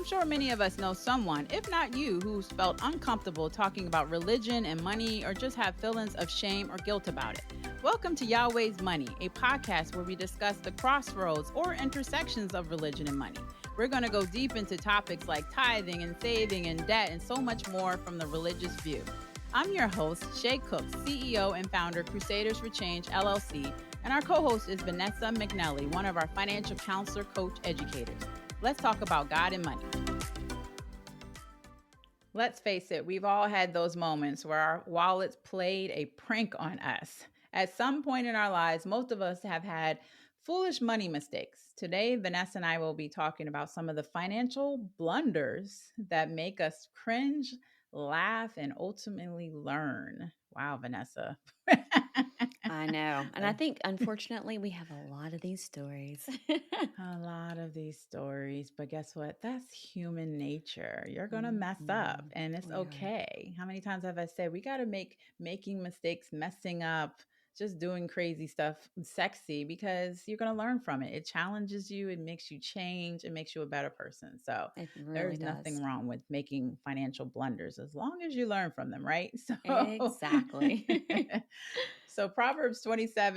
I'm sure many of us know someone, if not you, who's felt uncomfortable talking about religion and money or just have feelings of shame or guilt about it. Welcome to Yahweh's Money, a podcast where we discuss the crossroads or intersections of religion and money. We're going to go deep into topics like tithing and saving and debt and so much more from the religious view. I'm your host, Shay Cook, CEO and founder, Crusaders for Change, LLC, and our co-host is Vanessa McNelley, one of our financial counselor, coach, educators. Let's talk about God and money. Let's face it, we've all had those moments where our wallets played a prank on us. At some point in our lives, most of us have had foolish money mistakes. Today, Vanessa and I will be talking about some of the financial blunders that make us cringe, laugh, and ultimately learn. Wow, Vanessa. I know. And I think, unfortunately, we have a lot of these stories. A lot of these stories, but guess what? That's human nature. You're going to mess up and it's We are. okay. How many times have I said we got to make making mistakes, messing up, just doing crazy stuff sexy because you're going to learn from it. It challenges you, it makes you change, it makes you a better person. So It really there's does. nothing wrong with making financial blunders as long as you learn from them, right? So Exactly. So Proverbs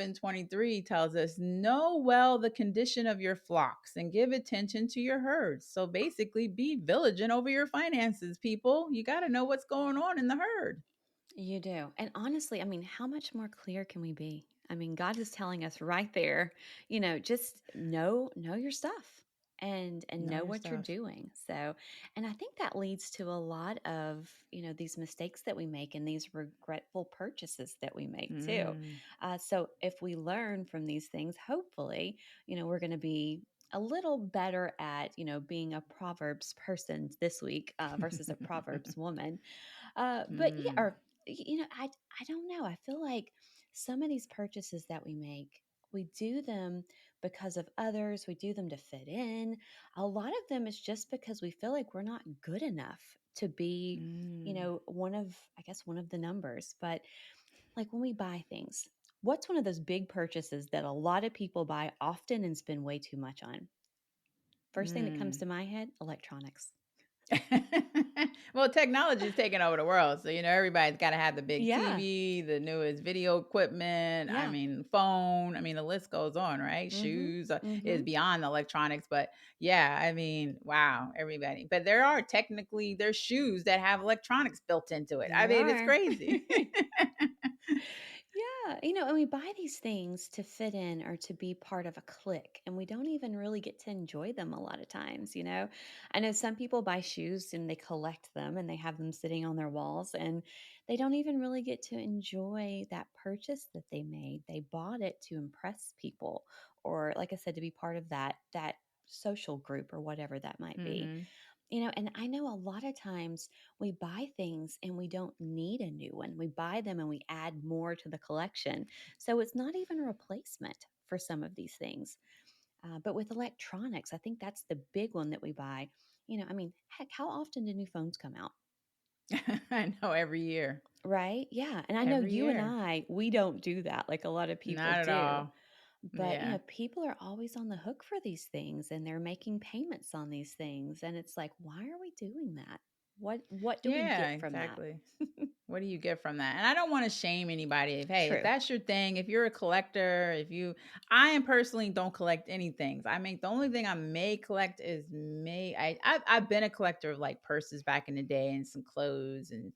27:23 tells us, know well the condition of your flocks and give attention to your herds. So basically be vigilant over your finances, people. You got to know what's going on in the herd. You do. And honestly, I mean, how much more clear can we be? I mean, God is telling us right there, just know your stuff and Know know your what you're stuff. doing. So, and I think that leads to a lot of, these mistakes that we make and these regretful purchases that we make too. Mm. So if we learn from these things, hopefully, we're going to be a little better at, being a Proverbs person this week versus a Proverbs woman. But yeah, Mm. or I don't know. I feel like some of these purchases that we make, we do them because of others. We do them to fit in. A lot of them is just because we feel like we're not good enough to be, Mm. one of the numbers. But like when we buy things, what's one of those big purchases that a lot of people buy often and spend way too much on? First thing that comes Mm. to my head, electronics. Well, technology is taking over the world. So, everybody's got to have the big Yeah. TV, the newest video equipment. I Yeah. mean, phone. I mean, the list goes on, right? Mm-hmm. Shoes Mm-hmm. is beyond electronics. But yeah, I mean, wow, everybody. But there's shoes that have electronics built into it. I There mean, it's are. crazy. Yeah, and we buy these things to fit in or to be part of a clique, and we don't even really get to enjoy them a lot of times. I know some people buy shoes and they collect them and they have them sitting on their walls, and they don't even really get to enjoy that purchase that they made. They bought it to impress people, or like I said, to be part of that social group or whatever that might be. Hmm. And I know a lot of times we buy things and we don't need a new one. We buy them and we add more to the collection. So it's not even a replacement for some of these things. But with electronics, I think that's the big one that we buy. I mean, heck, how often do new phones come out? I know every year. Right? Yeah. And I know Every you and year. we don't do that like a lot of people Not at do. all. But, Yeah. people are always on the hook for these things and they're making payments on these things. And it's like, why are we doing that? What do we Yeah, get from that? exactly. What do you get from that? And I don't want to shame anybody. If True. that's your thing, if you're a collector, I am personally don't collect any things. I mean, the only thing I may collect is I've been a collector of like purses back in the day and some clothes and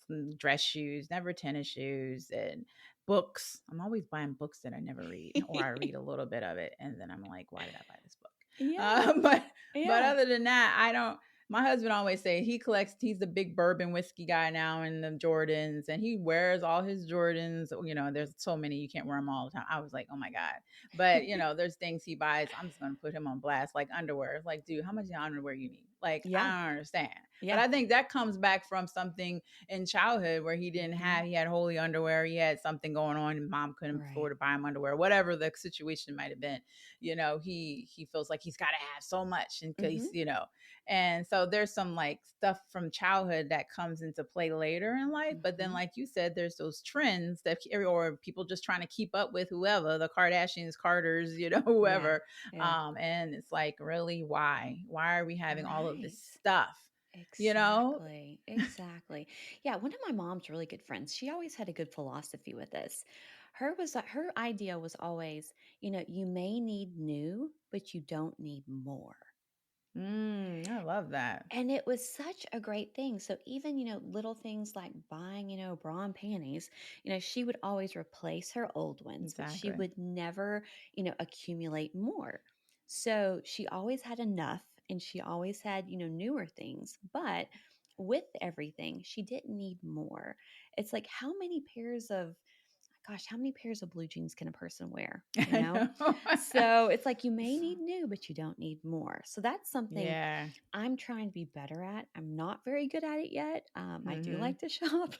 some dress shoes, never tennis shoes and books. I'm always buying books that I never read, or I read a little bit of it and then I'm like, why did I buy this book? Yeah. But Yeah. other than that, I don't. My husband always say he collects. He's the big bourbon whiskey guy now, and the Jordans, and he wears all his Jordans. There's so many you can't wear them all the time. I was like, oh my god. But there's things he buys. I'm just gonna put him on blast, like underwear. It's like, dude, how much underwear you need? Like, I Yeah. don't understand. But Yeah. I think that comes back from something in childhood where he didn't have. He had holy underwear. He had something going on, and mom couldn't afford Right. to buy him underwear. Whatever the situation might have been, he feels like he's got to have so much in case Hmm. and so there's some like stuff from childhood that comes into play later in life. But then, Hmm. like you said, there's those trends that, or people just trying to keep up with whoever, the Kardashians, Carters, Yeah. whoever. Yeah. And it's like, really, why are we having all of of this Right. stuff, you know? Exactly. Exactly. Yeah, one of my mom's really good friends, she always had a good philosophy with this. Her idea was always, you may need new, but you don't need more. I love that. And it was such a great thing. So even, little things like buying, bra and panties, she would always replace her old ones, but she Exactly. would never, accumulate more. So she always had enough and she always had, newer things. But with everything, she didn't need more. It's like how many pairs of blue jeans can a person wear? You I know? know. So it's like you may need new, but you don't need more. So that's something Yeah. I'm trying to be better at. I'm not very good at it yet. I do Hmm. like to shop,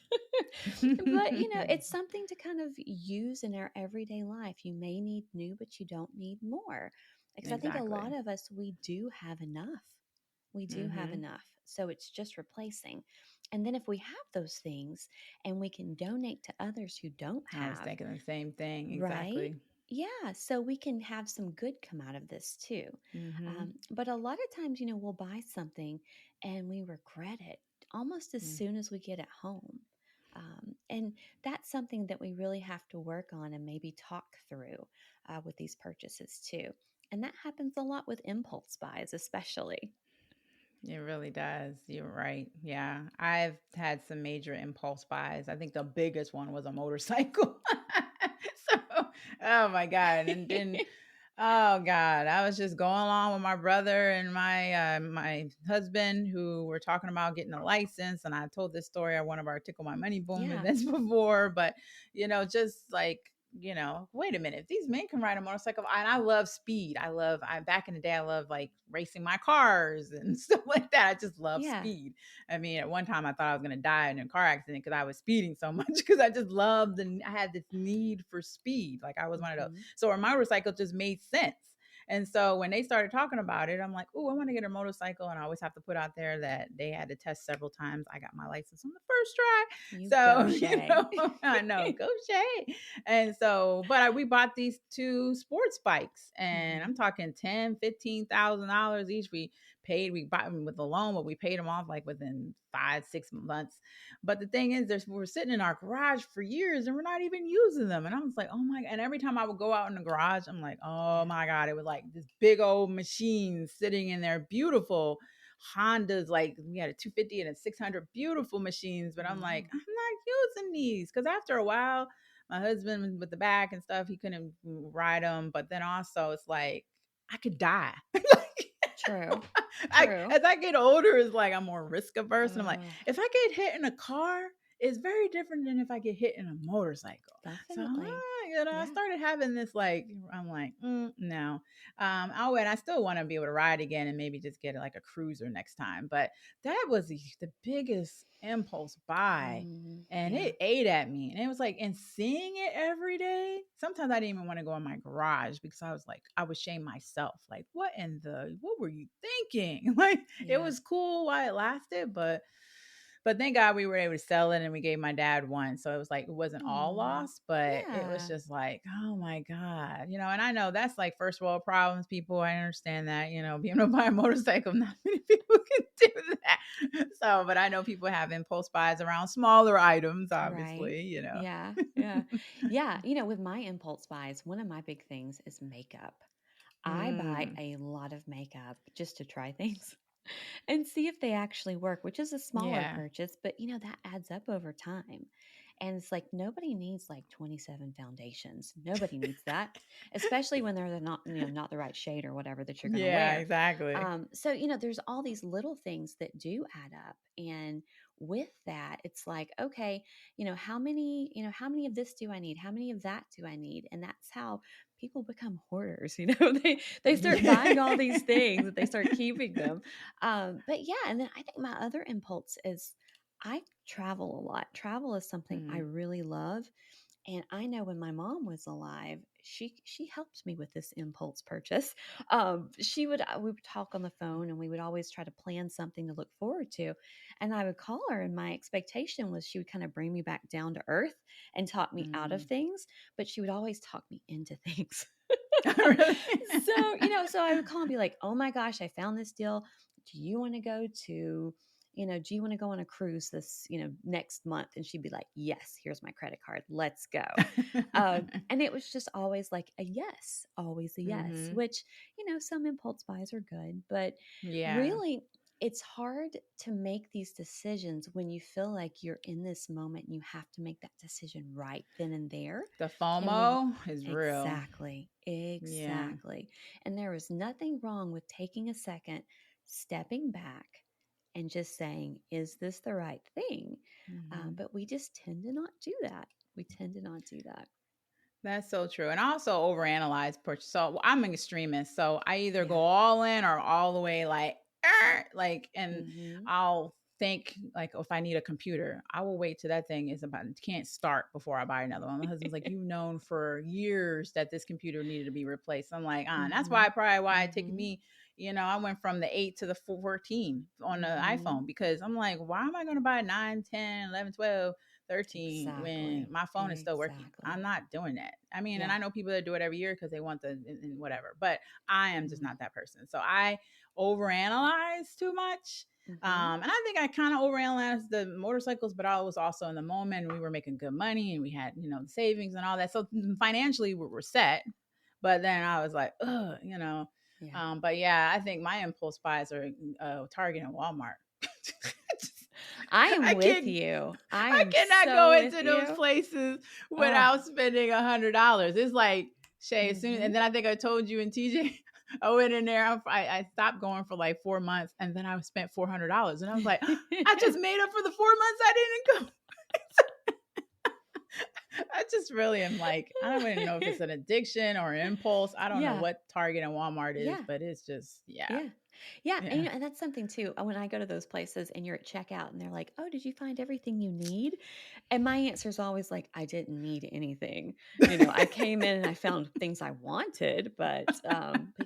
but it's something to kind of use in our everyday life. You may need new, but you don't need more. Because I think a lot Exactly. of us, we do have enough. We do have Hmm. enough. So it's just replacing. And then if we have those things and we can donate to others who don't I was have, thinking the same thing. right? Exactly. Yeah, so we can have some good come out of this too. Hmm. But a lot of times, we'll buy something and we regret it almost as soon as we get it home. And that's something that we really have to work on and maybe talk through with these purchases too. And that happens a lot with impulse buys, especially. It really does. You're right. Yeah. I've had some major impulse buys. I think the biggest one was a motorcycle. So, oh my God. And then, oh God, I was just going along with my brother and my husband who were talking about getting a license. And I told this story at one of our Tickle My Money Boom Yeah, events before, but just like, wait a minute, these men can ride a motorcycle. And I love speed. I back in the day, I love like racing my cars and stuff like that. I just love yeah. speed. I mean, at one time I thought I was going to die in a car accident because I was speeding so much because I just loved I had this need for speed. Like I was one of those. Hmm. So a motorcycle just made sense. And so when they started talking about it, I'm like, oh, I want to get a motorcycle. And I always have to put out there that they had to test several times. I got my license on the first try. You go, So, Shay. I know, go Shay. And so, but we bought these two sports bikes and Hmm. I'm talking 10, $15,000 each. We bought them with a loan, but we paid them off like within 5, 6 months. But the thing is, we're sitting in our garage for years and we're not even using them. And I was like, oh my, and every time I would go out in the garage, I'm like, oh Yeah. my God, it was like this big old machine sitting in there, beautiful Hondas, like we had a 250 and a 600, beautiful machines. But I'm like, Mm. I'm not using these because after a while, my husband with the back and stuff, he couldn't ride them. But then also, it's like I could die. True. I True. as I get older, it's like I'm more risk averse, and I'm like, Oh, if I get hit in a car, it's very different than if I get hit in a motorcycle. So, definitely. I Yeah. started having this like, I'm like, no. Oh, and I still want to be able to ride again, and maybe just get like a cruiser next time. But that was the biggest impulse buy. And Yeah. it ate at me. And it was like, and seeing it every day, sometimes I didn't even want to go in my garage because I was like, I would shame myself. Like, what were you thinking? Like, it Yeah. was cool while it lasted, but thank God we were able to sell it and we gave my dad one. So it was like, it wasn't all Oh, lost, but it was yeah. just like, oh my God, and I know that's like first world problems, people. I understand that, being able to buy a motorcycle, not many people can do that. So, but I know people have impulse buys around smaller items, Right. obviously. Yeah. Yeah. Yeah. With my impulse buys, one of my big things is makeup. I buy Mm, a lot of makeup just to try things and see if they actually work, which is a smaller yeah. purchase, but that adds up over time. And it's like nobody needs like 27 foundations. Nobody needs that, especially when they're not, not the right shade or whatever that you're going to Yeah, wear. exactly. So, there's all these little things that do add up. And with that, it's like, okay, how many of this do I need? How many of that do I need? And that's how people become hoarders. They start buying all these things and they start keeping them. But yeah, and then I think my other impulse is I travel a lot. Travel is something I Mm, really love. And I know when my mom was alive, she helped me with this impulse purchase. We would talk on the phone and we would always try to plan something to look forward to. And I would call her and my expectation was she would kind of bring me back down to earth and talk me out of mm. things, but she would always talk me into things. Really? So I would call and be like, oh my gosh, I found this deal. do you want to go to, do you want to go on a cruise this, next month? And she'd be like, yes, here's my credit card. Let's go. And it was just always like a yes, always a yes, Mm-hmm. which, some impulse buys are good, but Yeah. really it's hard to make these decisions when you feel like you're in this moment and you have to make that decision right then and there. The And we FOMO is real. exactly, Yeah. exactly. And there was nothing wrong with taking a second, stepping back, and just saying, is this the right thing? Mm-hmm. But we just tend to not do that. We tend to not do that. That's so true. And I also overanalyze purchase. So I'm an extremist. So I either go Yeah. all in or all the way and Mm-hmm. I'll think like if I need a computer, I will wait till that thing is about can't start before I buy another one. My husband's like, you've known for years that this computer needed to be replaced. I'm like, and that's Mm-hmm. why it took Mm-hmm. me, I went from the 8 to the 14 on the Mm-hmm. iPhone because I'm like, why am I going to buy 9, 10, 11, 12? 13 when Exactly. my phone is still working. I'm Exactly. not doing that. I mean, and Yeah. I know people that do it every year because they want the and whatever, but I am just Mm-hmm. not that person. So I overanalyze too much. Mm-hmm. And I think I kind of overanalyzed the motorcycles, but I was also in the moment and we were making good money and we had, the savings and all that. So financially we were set. But then I was like, ugh. Yeah. But yeah, I think my impulse buys are Target and Walmart. I am I with can't you. I I am cannot go so with into those you. places Oh. without spending $100. It's like Shay, as soon Mm-hmm. and then I think I told you and TJ, I went in there. I stopped going for like 4 months, and then I spent $400, and I was like, I just made up for the 4 months I didn't go. I just really am like, I don't even know if it's an addiction or an impulse. I don't know Yeah. what Target and Walmart is, Yeah. but it's just yeah, Yeah. Yeah. And, yeah. and that's something too. When I go to those places and you're at checkout and they're like, oh, did you find everything you need? And my answer is always like, I didn't need anything. I came in and I found things I wanted, but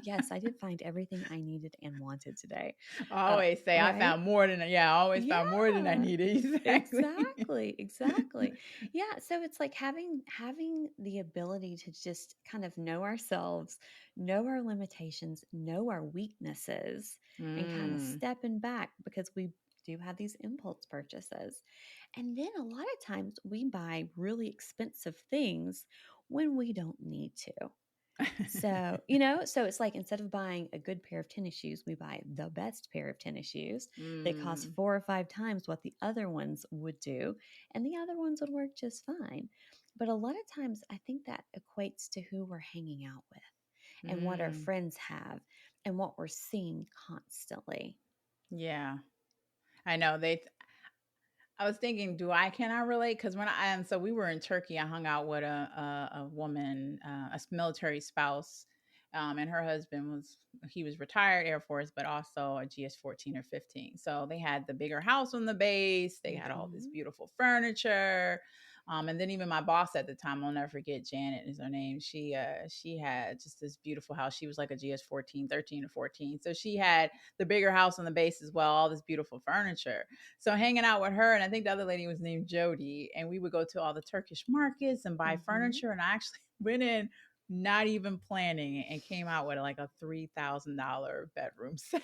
yes, I did find everything I needed and wanted today. I always say I Right? found more than I always found more than I Yeah. needed. Exactly. Exactly, exactly. Yeah, so it's like having the ability to just kind of know ourselves, know our limitations, know our weaknesses, and kind of Mm. stepping back because we do have these impulse purchases. And then a lot of times we buy really expensive things when we don't need to. So it's like instead of buying a good pair of tennis shoes, we buy the best pair of tennis shoes. They cost Mm. 4 or 5 times what the other ones would do, and the other ones would work just fine. But a lot of times, I think that equates to who we're hanging out with and what our Mm. friends have and what we're seeing constantly. Yeah, I know. I was thinking, can I relate? Because when so we were in Turkey, I hung out with a woman, military spouse, and her husband he was retired Air Force, but also a GS 14 or 15. So they had the bigger house on the base. They had all this Hmm. beautiful furniture. And then even my boss at the time, I'll never forget, Janet is her name. She had just this beautiful house. She was like a GS 14, 13 or 14. So she had the bigger house on the base as well, all this beautiful furniture. So hanging out with her, and I think the other lady was named Jody, and we would go to all the Turkish markets and buy Hmm. furniture. And I actually went in not even planning and came out with like a $3,000 bedroom set.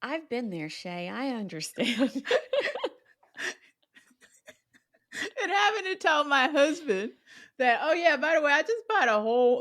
I've been there, Shay. I understand. And having to tell my husband that, oh yeah, by the way, I just bought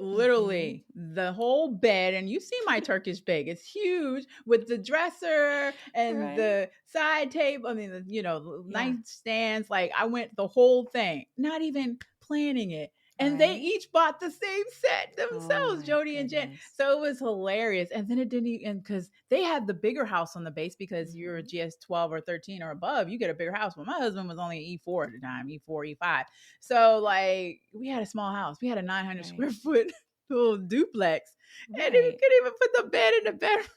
Hmm. literally the whole bed, and you see my Turkish bed. It's huge with the dresser and Right? the side table. I mean, Yeah. nightstands. Like I went the whole thing, not even planning it. And they Right? each bought the same set Oh themselves, my Jody and Jen. goodness. So it was hilarious. And then it didn't even because they had the bigger house on the base because you're a Hmm. GS 12 or 13 or above, you get a bigger house. Well, my husband was only E4 at the time, E4, E5. So like we had a small house. We had a 900 Right. square foot little duplex. And we Right. couldn't even put the bed in the bedroom.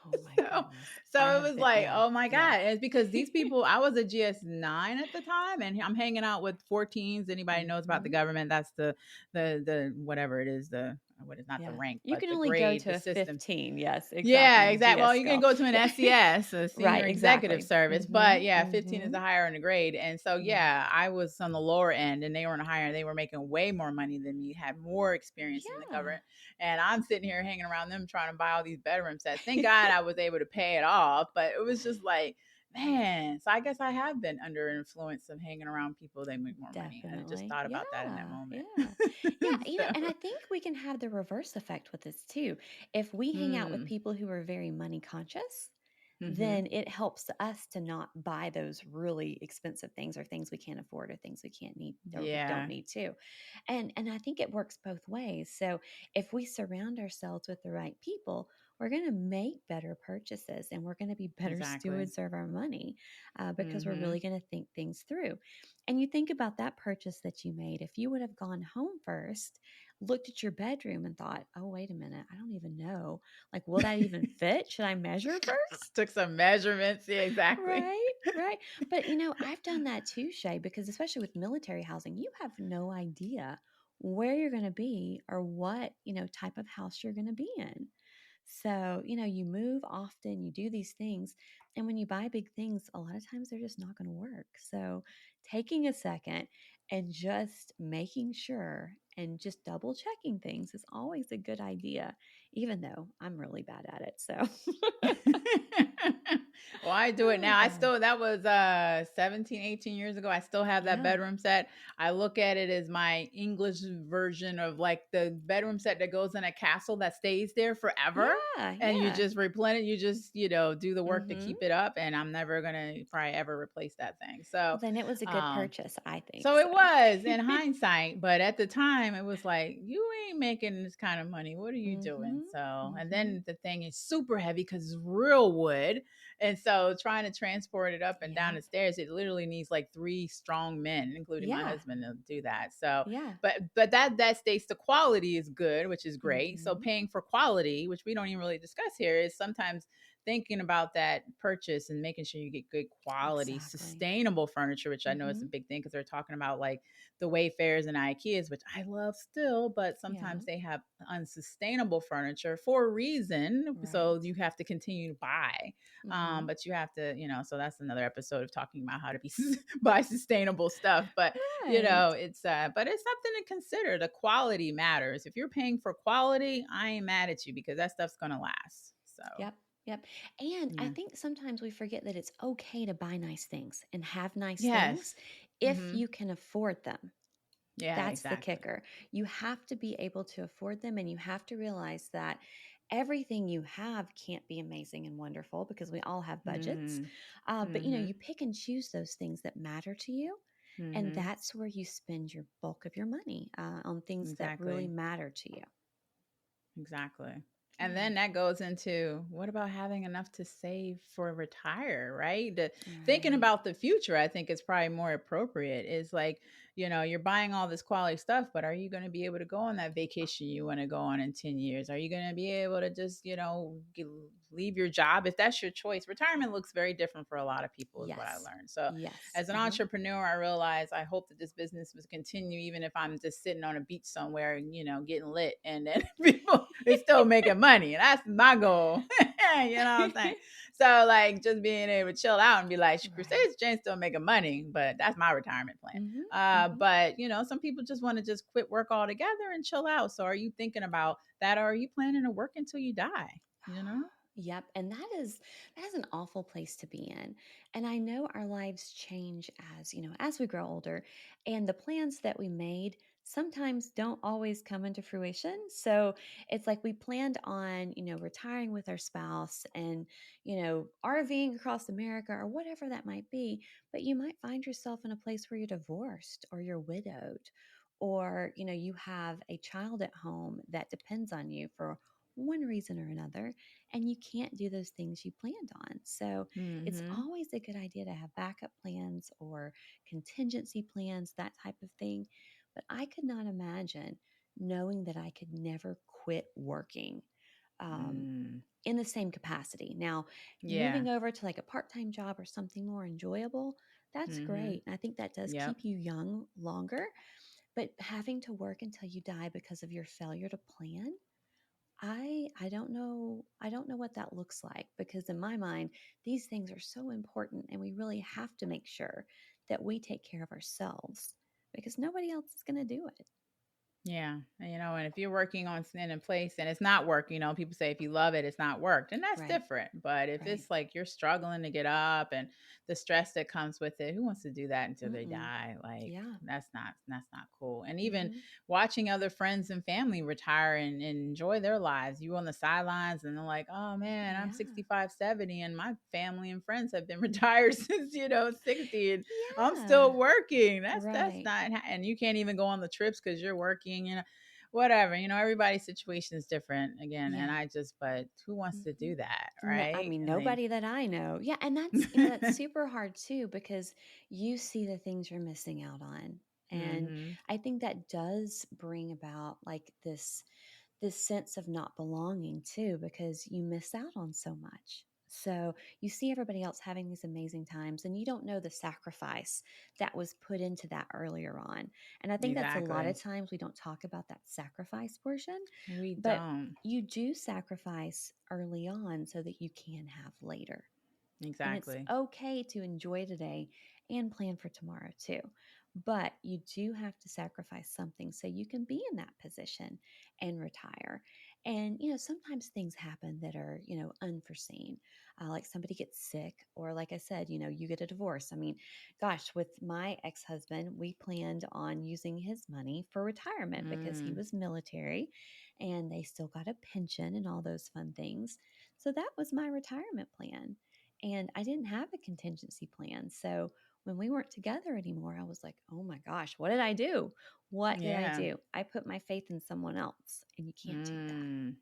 Oh my So, goodness. I so it have was been, like, yeah. oh my Yeah. God. And it's because these people, I was a GS9 at the time, and I'm hanging out with 14s. Anybody knows about the Hmm. government? That's the whatever it is, the what is not the Yeah. rank, You but can the only go grade, to the a system. 15. Yes, Yeah, exactly. exactly. GS Well, you can scale. go to an Yeah. SES, a senior Right, executive exactly. service, but Mhm. yeah, 15 is Mhm. the higher in the grade. And so, Yeah. yeah, I was on the lower end and they were on the higher. They were making way more money than me, had more experience in the Yeah. government. And I'm sitting here hanging around them trying to buy all these bedroom sets. Thank God I was able to pay it off, but it was just like, man. So I guess I have been under influence of hanging around people that make more money. I just Definitely. thought Yeah. about that in that moment. Yeah. Yeah. So, And I think we can have the reverse effect with this too. If we hang out with mm, people who are very money conscious, mm-hmm. then it helps us to not buy those really expensive things or things we can't afford or things we can't need or we don't Yeah, need to. And I think it works both ways. So if we surround ourselves with the right people, we're going to make better purchases and we're going to be better exactly. stewards of our money because we're Mm-hmm. really going to think things through. And you think about that purchase that you made. If you would have gone home first, looked at your bedroom and thought, oh, wait a minute, I don't even know. Like, will that even fit? Should I measure first? Took some measurements. Yeah, exactly. Right, right. But I've done that too, Shay, because especially with military housing, you have no idea where you're going to be or what, type of house you're going to be in. So, you move often, you do these things. And when you buy big things, a lot of times they're just not going to work. So, taking a second and just making sure and just double checking things is always a good idea, even though I'm really bad at it. So, Well, I do it oh now. I gosh. still that was 17, 18 years ago. I still have that Yeah. bedroom set. I look at it as my English version of like the bedroom set that goes in a castle that stays there forever. Yeah. And you Yeah. just replenish, you just, do the work to Mhm. keep it up. And I'm never gonna probably ever replace that thing. So Well, then it was a good um purchase, I think so it so. was in hindsight, but at the time it was like, you ain't making this kind of money. What are you doing? Mhm. So, and Mhm. then the thing is super heavy because it's real wood. And so trying to transport it up and down Yeah. the stairs, it literally needs like three strong men, including my Yeah. husband, to do that. So, Yeah. but that states the quality is good, which is great. So Mhm. paying for quality, which we don't even really discuss here, is sometimes thinking about that purchase and making sure you get good quality, Exactly. sustainable furniture, which I know is a Mhm. big thing because they're talking about like the Wayfairs and IKEAs, which I love still, but Yeah. sometimes they have unsustainable furniture for a reason. So Right. you have to continue to buy. Mhm. But you have to, so that's another episode of talking about how to be buy sustainable stuff. But Right. but it's something to consider. The quality matters. If you're paying for quality, I ain't mad at you because that stuff's gonna last. So Yep. Yep. And I yeah. think sometimes we forget that it's okay to buy nice things and have nice things Yes. if Mm-hmm. you can afford them. Yeah, That's the exactly. kicker. You have to be able to afford them and you have to realize that everything you have can't be amazing and wonderful because we all have budgets. Mm-hmm. But Mm-hmm. you pick and choose those things that matter to you. And Mm-hmm. that's where you spend your bulk of your money on things that really Exactly. matter to you. Exactly. And Yeah. then that goes into what about having enough to save for retire, right? Thinking Right. about the future, I think is probably more appropriate. Is like, you're buying all this quality stuff, but are you going to be able to go on that vacation you want to go on in 10 years? Are you going to be able to just, leave your job if that's your choice? Retirement looks very different for a lot of people, is what I Yes. learned. So, Yes. as an Uh-huh. entrepreneur, I realize I hope that this business will continue, even if I'm just sitting on a beach somewhere and, getting lit and then people is still making money. And that's my goal. You know what I'm saying? So, like, just being able to chill out and be like, Right. Crusades Jane's still making money, but that's my retirement plan. Mm-hmm. Mm-hmm. But, some people just want to just quit work altogether and chill out. So, are you thinking about that? Or are you planning to work until you die? You know? Yep, and that is an awful place to be in. And I know our lives change as we grow older, and the plans that we made sometimes don't always come into fruition. So it's like we planned on, retiring with our spouse and, RVing across America or whatever that might be, but you might find yourself in a place where you're divorced or you're widowed or, you have a child at home that depends on you for one reason or another and you can't do those things you planned on. So it's Mm-hmm. always a good idea to have backup plans or contingency plans, that type of thing. But I could not imagine knowing that I could never quit working um, Mm. in the same capacity. Now, Yeah. moving over to like a part time job or something more enjoyable, that's Mm-hmm. great. And I think that does Yep. keep you young longer. But having to work until you die because of your failure to plan, I don't know what that looks like, because in my mind these things are so important, and we really have to make sure that we take care of ourselves, because nobody else is going to do it. Yeah. And if you're working on in a place and it's not working, people say if you love it, it's not worked. And that's Right. different. But if Right. it's like you're struggling to get up and the stress that comes with it, who wants to do that until they Mm-mm. die? Like Yeah. that's not cool. And even Mm-hmm. watching other friends and family retire and enjoy their lives. You on the sidelines and they're like, oh man, I'm Yeah. 65, 70, and my family and friends have been retired since, 60, and I'm Yeah. still working. That's Right. not, and you can't even go on the trips because you're working, whatever. Everybody's situation is different again. And Yeah. but who wants to Mhm. do that, No, I right? mean, And then, nobody that I know. Yeah, and that's super hard too, because you see the things you're missing out on. And mm-hmm. I think that does bring about like this sense of not belonging too, because you miss out on so much. So you see everybody else having these amazing times, and you don't know the sacrifice that was put into that earlier on. And I think that's a lot Exactly. of times we don't talk about that sacrifice portion, We but don't. you do sacrifice early on so that you can have later. And it's Exactly. okay to enjoy today and plan for tomorrow too. But you do have to sacrifice something so you can be in that position and retire. And, sometimes things happen that are, unforeseen. Like somebody gets sick, or like I said, you get a divorce. I mean, gosh, with my ex husband, we planned on using his money for retirement because he Mm, was military and they still got a pension and all those fun things. So that was my retirement plan. And I didn't have a contingency plan. So when we weren't together anymore, I was like, oh my gosh, what did I do? What did I yeah. do? I put my faith in someone else, and you can't do that. Mm.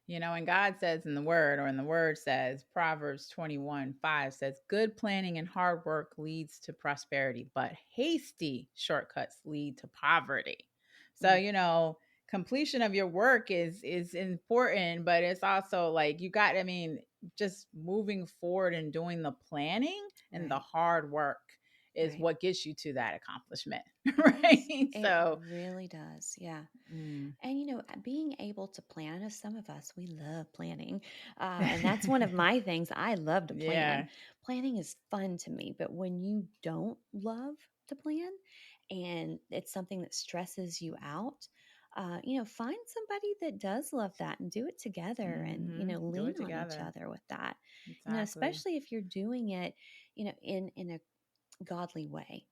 And God says in the word, or in the word says, Proverbs 21:5 says, good planning and hard work leads to prosperity, but hasty shortcuts lead to poverty. So, Mm, completion of your work is important, but it's also like just moving forward and doing the planning and the right, hard work is right. what gets you to that accomplishment. It does. Right. It So, really does. Yeah. mm. And, being able to plan, I know some of us, we love planning. And that's one of my things. I love to plan. Yeah. Planning is fun to me. But when you don't love to plan and it's something that stresses you out, find somebody that does love that and do it together, and, Do lean it on each together. other with that. Exactly. Especially if you're doing it, in a godly way.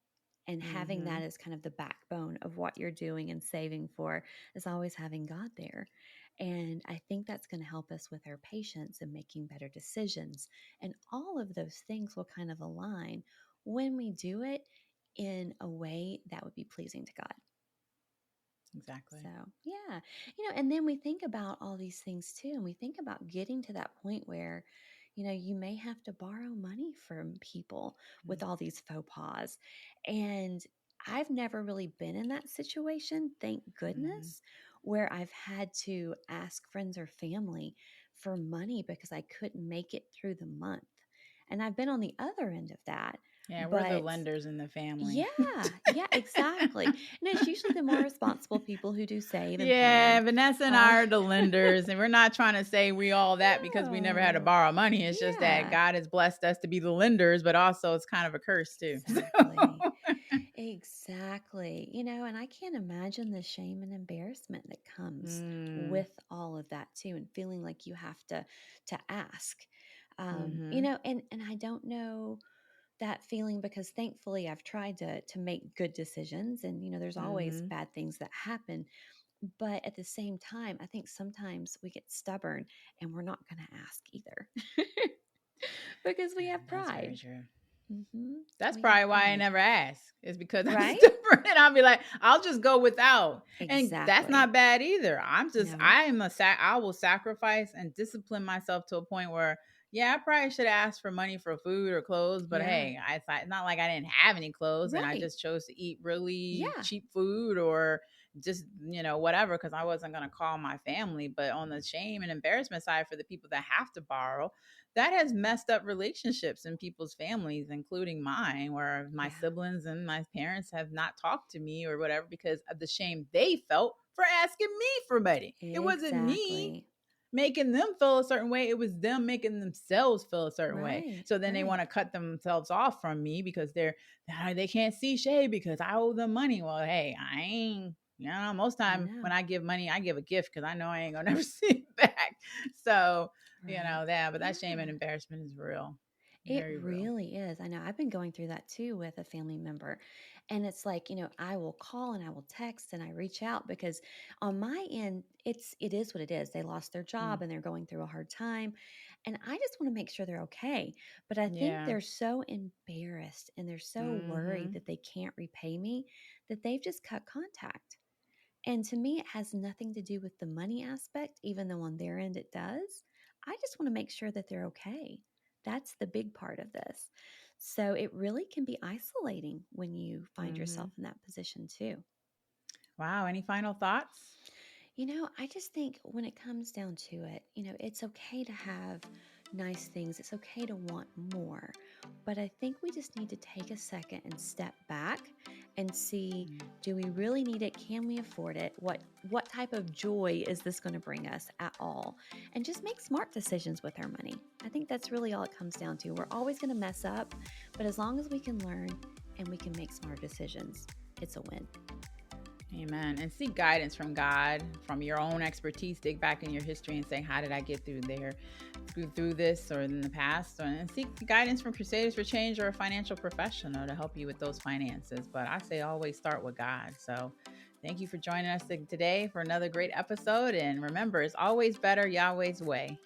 And having Mm-hmm. that as kind of the backbone of what you're doing and saving for is always having God there. And I think that's going to help us with our patience and making better decisions. And all of those things will kind of align when we do it in a way that would be pleasing to God. So, Exactly. yeah, and then we think about all these things too. And we think about getting to that point where, you may have to borrow money from people with all these faux pas. And I've never really been in that situation, thank Mm-hmm. goodness, where I've had to ask friends or family for money because I couldn't make it through the month. And I've been on the other end of that. Yeah, we're the But lenders in the family. yeah, yeah, exactly. And it's usually the more responsible people who do save and Yeah, plan. Vanessa and Uh, I are the lenders, and we're not trying to say we all that because we never had to no, borrow money. It's just that yeah, God has blessed us to be the lenders, but also it's kind of a curse too. exactly. Exactly. And I can't imagine the shame and embarrassment that comes Mm, with all of that too, and feeling like you have to ask. mm-hmm. And I don't know that feeling, because thankfully I've tried to make good decisions, and there's always Mm-hmm. bad things that happen. But at the same time, I think sometimes we get stubborn and we're not going to ask either because we have That's very pride. true. Hmm. That's We have probably why I pride, never ask. It's because I'm right? stubborn and I'll be like, I'll just go without. And that's Exactly. not bad either. No. I am I will sacrifice and discipline myself to a point where, yeah, I probably should have asked for money for food or clothes, but Yeah. hey, it's not like I didn't have any clothes and I Right. just chose to eat really Yeah. cheap food or just, whatever, because I wasn't going to call my family. But on the shame and embarrassment side, for the people that have to borrow, that has messed up relationships in people's families, including mine, where my Yeah, siblings and my parents have not talked to me or whatever because of the shame they felt for asking me for money. It wasn't me exactly. making them feel a certain way. It was them making themselves feel a certain way. Right, So then they want right. to cut themselves off from me because they can't see Shay because I owe them money. Well, hey, I ain't, most I time when know. I give money, I give a gift because I know I ain't gonna never see it back. So, Right. but that shame and Yeah. embarrassment is real. It Very real. really is. I know I've been going through that too with a family member. And it's like, I will call and I will text and I reach out because on my end, it is what it is. They lost their Mm. job and they're going through a hard time. And I just want to make sure they're okay. But I think Yeah. they're so embarrassed and they're so worried Mm-hmm. that they can't repay me that they've just cut contact. And to me, it has nothing to do with the money aspect, even though on their end it does. I just want to make sure that they're okay. That's the big part of this. So it really can be isolating when you find Mm-hmm. yourself in that position too. Wow. Any final thoughts? I just think when it comes down to it, it's okay to have nice things. It's okay to want more. But I think we just need to take a second and step back and see, Mm. do we really need it? Can we afford it? What type of joy is this going to bring us at all? And just make smart decisions with our money. I think that's really all it comes down to. We're always going to mess up, but as long as we can learn and we can make smart decisions, it's a win. Amen. And seek guidance from God, from your own expertise. Dig back in your history and say, how did I get through this or in the past? And seek guidance from Crusaders for Change or a financial professional to help you with those finances. But I say always start with God. So thank you for joining us today for another great episode. And remember, it's always better Yahweh's way.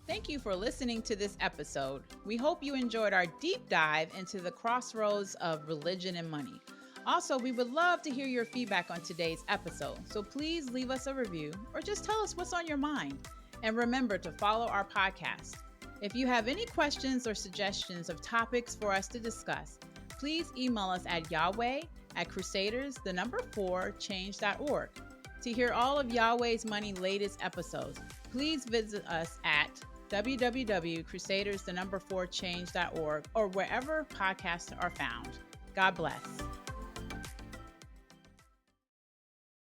Thank you for listening to this episode. We hope you enjoyed our deep dive into the crossroads of religion and money. Also, we would love to hear your feedback on today's episode, so please leave us a review or just tell us what's on your mind. And remember to follow our podcast. If you have any questions or suggestions of topics for us to discuss, please email us at yahweh@crusaders4change.org. To hear all of Yahweh's Money latest episodes, please visit us at www.crusaders4change.org or wherever podcasts are found. God bless.